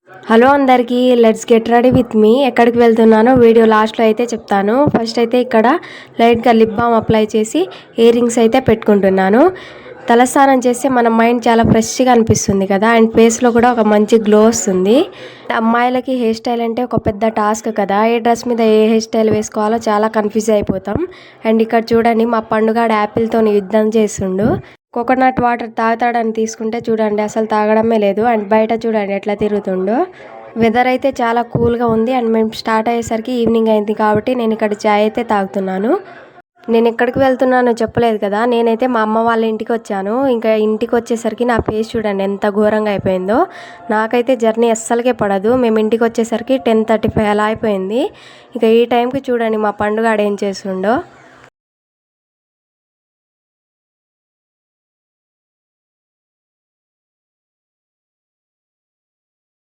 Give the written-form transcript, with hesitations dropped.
Hello అందరికీ, let's get ready with me. ఎక్కడికి వెళ్తున్నానో video లాస్ట్లో అయితే చెప్తాను. ఫస్ట్ అయితే ఇక్కడ లైట్గా లిప్ బామ్ అప్లై చేసి ఇయర్ రింగ్స్ అయితే పెట్టుకుంటున్నాను. తలస్నానం చేస్తే మన మైండ్ చాలా ఫ్రెష్గా అనిపిస్తుంది కదా, అండ్ ఫేస్లో కూడా ఒక మంచి గ్లో వస్తుంది. అమ్మాయిలకి హెయిర్ స్టైల్ అంటే ఒక పెద్ద టాస్క్ కదా, ఏ డ్రెస్ మీద ఏ హెయిర్ స్టైల్ వేసుకోవాలో చాలా కన్ఫ్యూజ్ అయిపోతాం. అండ్ ఇక్కడ చూడండి, మా పండుగాడు యాపిల్తో యుద్ధం చేస్తుండు. కోకోనట్ వాటర్ తాగుతాడని తీసుకుంటే చూడండి అసలు తాగడమే లేదు. అండ్ బయట చూడండి ఎట్లా తిరుగుతుండో. వెదర్ అయితే చాలా కూల్గా ఉంది. అండ్ మేము స్టార్ట్ అయ్యేసరికి ఈవినింగ్ అయింది కాబట్టి నేను ఇక్కడ చాయ్ అయితే తాగుతున్నాను. నేను ఎక్కడికి వెళ్తున్నానో చెప్పలేదు కదా, నేనైతే మా అమ్మ వాళ్ళ ఇంటికి వచ్చాను. ఇంకా ఇంటికి వచ్చేసరికి నా ఫేస్ చూడండి ఎంత ఘోరంగా అయిపోయిందో. నాకైతే జర్నీ అస్సలకే పడదు. మేము ఇంటికి వచ్చేసరికి 10:35 అలా అయిపోయింది. ఇక ఈ టైంకి చూడండి మా పండుగ ఏం చేస్తుండో.